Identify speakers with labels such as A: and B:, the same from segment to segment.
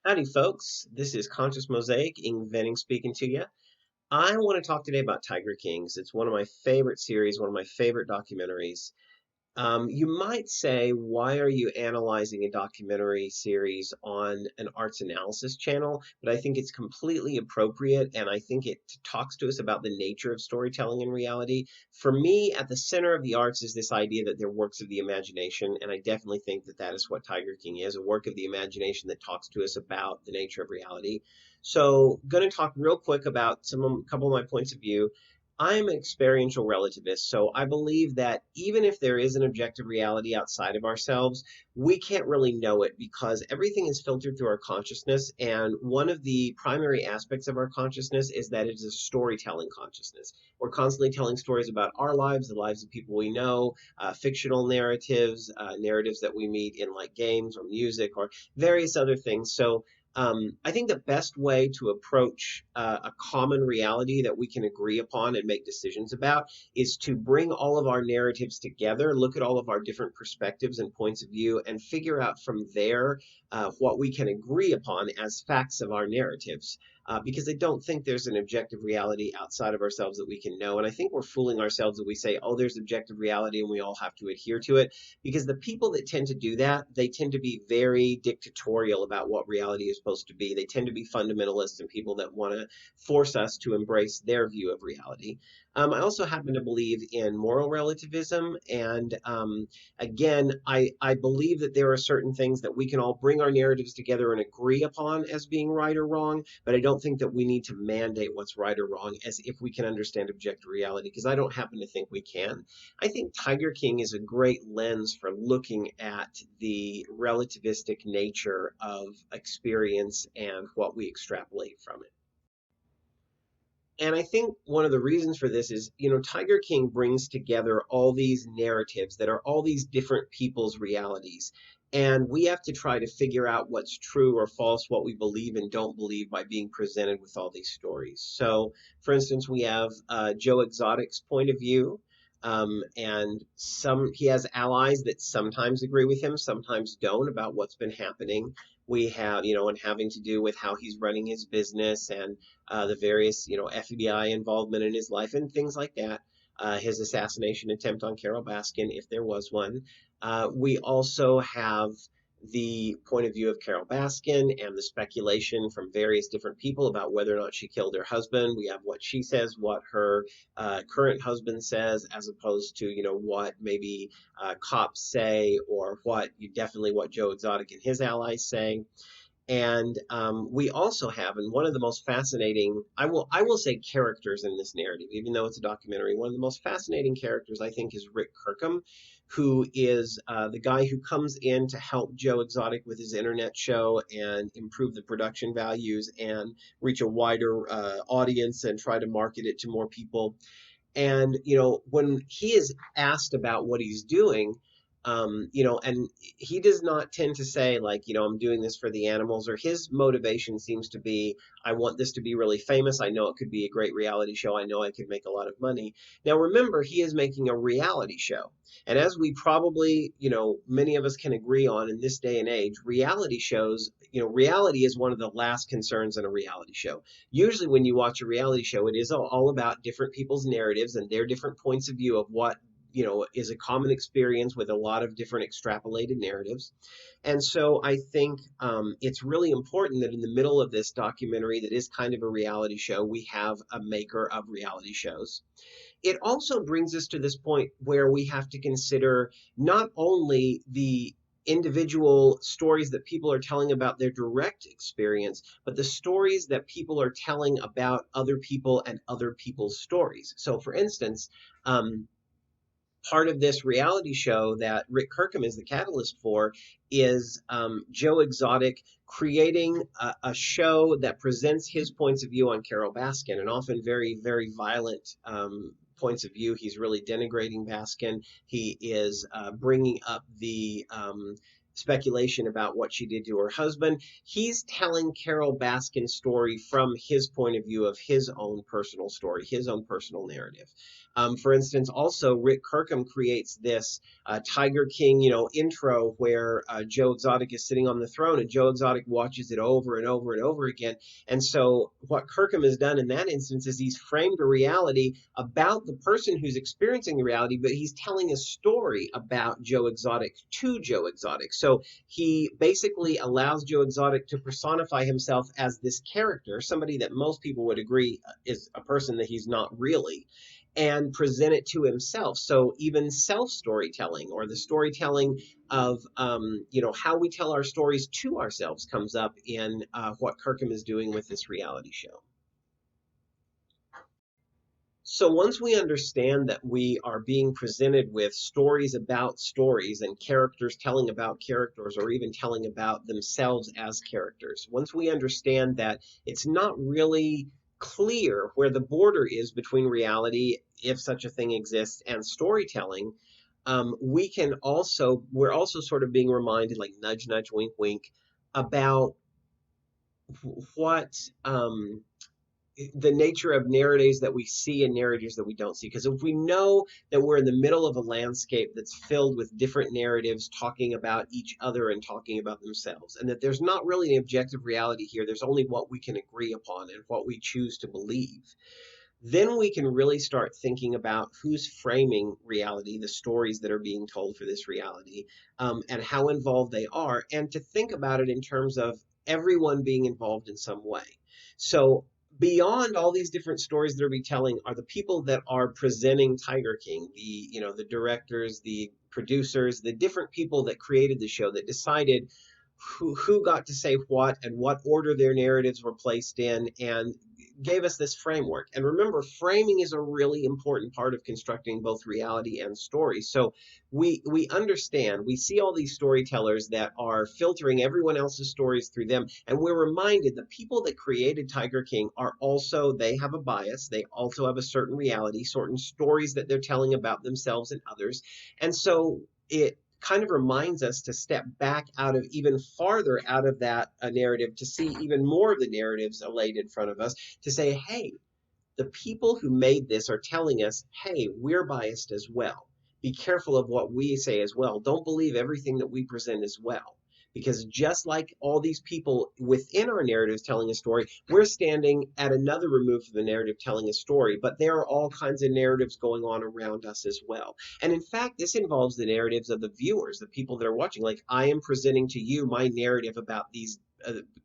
A: Howdy, folks. This is Conscious Mosaic, Ing Venning speaking to you. I want to talk today about Tiger Kings. It's one of my favorite series, one of my favorite documentaries. You might say, why are you analyzing a documentary series on an arts analysis channel? But I think it's completely appropriate, and I think it talks to us about the nature of storytelling in reality. For me, at the center of the arts is this idea that they're works of the imagination, and I definitely think that that is what Tiger King is, a work of the imagination that talks to us about the nature of reality. So, going to talk real quick about a couple of my points of view. I'm an experiential relativist, so I believe that even if there is an objective reality outside of ourselves, we can't really know it because everything is filtered through our consciousness. And one of the primary aspects of our consciousness is that it is a storytelling consciousness. We're constantly telling stories about our lives, the lives of people we know, fictional narratives, narratives that we meet in like games or music or various other things. So I think the best way to approach a common reality that we can agree upon and make decisions about is to bring all of our narratives together, look at all of our different perspectives and points of view, and figure out from there what we can agree upon as facts of our narratives. Because I don't think there's an objective reality outside of ourselves that we can know. And I think we're fooling ourselves if we say, oh, there's objective reality and we all have to adhere to it, because the people that tend to do that, they tend to be very dictatorial about what reality is supposed to be. They tend to be fundamentalists and people that want to force us to embrace their view of reality. I also happen to believe in moral relativism. And again, I believe that there are certain things that we can all bring our narratives together and agree upon as being right or wrong, but I don't think that we need to mandate what's right or wrong as if we can understand objective reality, because I don't happen to think we can. I think Tiger King is a great lens for looking at the relativistic nature of experience and what we extrapolate from it. And I think one of the reasons for this is, Tiger King brings together all these narratives that are all these different people's realities. And we have to try to figure out what's true or false, what we believe and don't believe by being presented with all these stories. So, for instance, we have Joe Exotic's point of view. And he has allies that sometimes agree with him, sometimes don't about what's been happening. We have, and having to do with how he's running his business and the various, FBI involvement in his life and things like that. His assassination attempt on Carol Baskin, if there was one. We also have the point of view of Carol Baskin and the speculation from various different people about whether or not she killed her husband. We have what she says, what her current husband says, as opposed to, what maybe cops say, or what Joe Exotic and his allies say. And we also have, and one of the most fascinating, I will say characters in this narrative, even though it's a documentary, one of the most fascinating characters I think is Rick Kirkham, who is the guy who comes in to help Joe Exotic with his internet show and improve the production values and reach a wider audience and try to market it to more people. And, when he is asked about what he's doing, and he does not tend to say, like, I'm doing this for the animals, or his motivation seems to be, I want this to be really famous. I know it could be a great reality show. I know I could make a lot of money. Now, remember, he is making a reality show. And as we probably, many of us can agree on in this day and age, reality shows, reality is one of the last concerns in a reality show. Usually when you watch a reality show, it is all about different people's narratives and their different points of view of what is a common experience with a lot of different extrapolated narratives. And so I think it's really important that in the middle of this documentary that is kind of a reality show, we have a maker of reality shows. It also brings us to this point where we have to consider not only the individual stories that people are telling about their direct experience, but the stories that people are telling about other people and other people's stories. So, for instance, part of this reality show that Rick Kirkham is the catalyst for is Joe Exotic creating a show that presents his points of view on Carol Baskin, and often very, very violent points of view. He's really denigrating Baskin. He is bringing up the speculation about what she did to her husband. He's telling Carol Baskin's story from his point of view of his own personal story, his own personal narrative. For instance, also Rick Kirkham creates this Tiger King, intro where Joe Exotic is sitting on the throne, and Joe Exotic watches it over and over and over again. And so, what Kirkham has done in that instance is he's framed a reality about the person who's experiencing the reality, but he's telling a story about Joe Exotic to Joe Exotic. So he basically allows Joe Exotic to personify himself as this character, somebody that most people would agree is a person that he's not really, and present it to himself. So even self-storytelling, or the storytelling of how we tell our stories to ourselves, comes up in what Kirkham is doing with this reality show. So once we understand that we are being presented with stories about stories and characters telling about characters, or even telling about themselves as characters, once we understand that it's not really clear where the border is between reality, if such a thing exists, and storytelling, we're also sort of being reminded, like nudge, nudge, wink, wink, about what the nature of narratives that we see and narratives that we don't see. Because if we know that we're in the middle of a landscape that's filled with different narratives talking about each other and talking about themselves, and that there's not really an objective reality here, there's only what we can agree upon and what we choose to believe, then we can really start thinking about who's framing reality, the stories that are being told for this reality, and how involved they are, and to think about it in terms of everyone being involved in some way. So beyond all these different stories that are being telling are the people that are presenting Tiger King, the directors, the producers, the different people that created the show, that decided who got to say what and what order their narratives were placed in, and gave us this framework. And remember, framing is a really important part of constructing both reality and story. So we understand, we see all these storytellers that are filtering everyone else's stories through them, and we're reminded the people that created Tiger King they have a bias, they also have a certain reality, certain stories that they're telling about themselves and others. And so it kind of reminds us to step back out of even farther out of that narrative, to see even more of the narratives laid in front of us, to say, hey, the people who made this are telling us, hey, we're biased as well. Be careful of what we say as well. Don't believe everything that we present as well. Because just like all these people within our narratives telling a story, we're standing at another remove from the narrative telling a story, but there are all kinds of narratives going on around us as well. And in fact, this involves the narratives of the viewers, the people that are watching. Like, I am presenting to you my narrative about these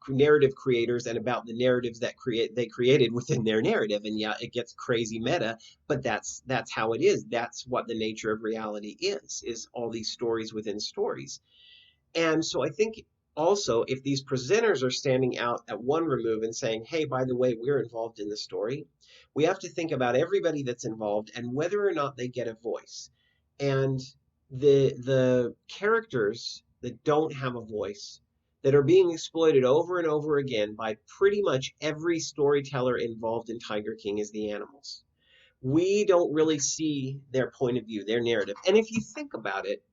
A: narrative creators and about the narratives that they created within their narrative. And yeah, it gets crazy meta, but that's how it is. That's what the nature of reality is all these stories within stories. And so I think also, if these presenters are standing out at one remove and saying, hey, by the way, we're involved in the story, we have to think about everybody that's involved and whether or not they get a voice. And the characters that don't have a voice, that are being exploited over and over again by pretty much every storyteller involved in Tiger King, is the animals. We don't really see their point of view, their narrative. And if you think about it,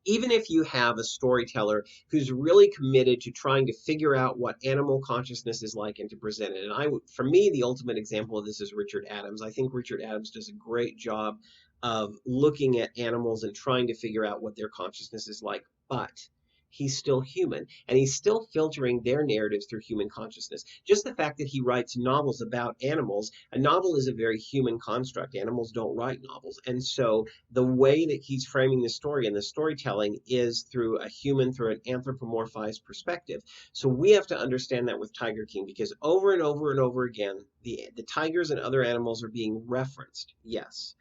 A: even if you have a storyteller who's really committed to trying to figure out what animal consciousness is like and to present it, and for me, the ultimate example of this is Richard Adams. I think Richard Adams does a great job of looking at animals and trying to figure out what their consciousness is like, but he's still human, and he's still filtering their narratives through human consciousness. Just the fact that he writes novels about animals, a novel is a very human construct. Animals don't write novels. And so the way that he's framing the story and the storytelling is through through an anthropomorphized perspective. So we have to understand that with Tiger King, because over and over and over again, the tigers and other animals are being referenced, yes,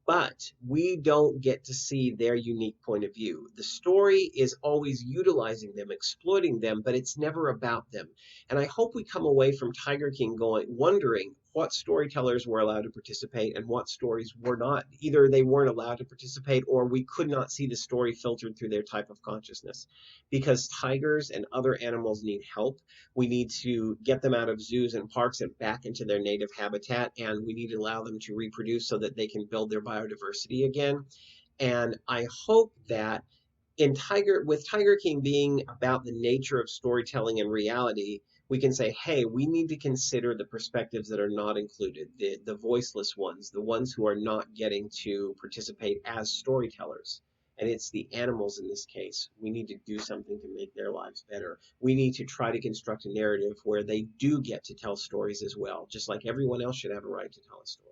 A: but we don't get to see their unique point of view. The story is always utilizing them, exploiting them, but it's never about them. And I hope we come away from Tiger King wondering what storytellers were allowed to participate and what stories were not. Either they weren't allowed to participate, or we could not see the story filtered through their type of consciousness. Because tigers and other animals need help. We need to get them out of zoos and parks and back into their native habitat, and we need to allow them to reproduce so that they can build their biodiversity again. And I hope that With Tiger King being about the nature of storytelling and reality, we can say, hey, we need to consider the perspectives that are not included, the voiceless ones, the ones who are not getting to participate as storytellers. And it's the animals in this case. We need to do something to make their lives better. We need to try to construct a narrative where they do get to tell stories as well, just like everyone else should have a right to tell a story.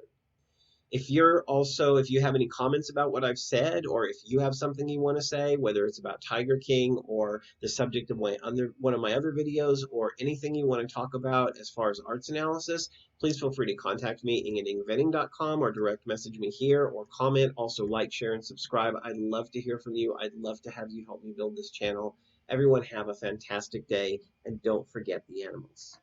A: If you have any comments about what I've said, or if you have something you want to say, whether it's about Tiger King or the subject of one of my other videos, or anything you want to talk about as far as arts analysis, please feel free to contact me at ingeningventing.com or direct message me here or comment. Also like, share, and subscribe. I'd love to hear from you. I'd love to have you help me build this channel. Everyone have a fantastic day, and don't forget the animals.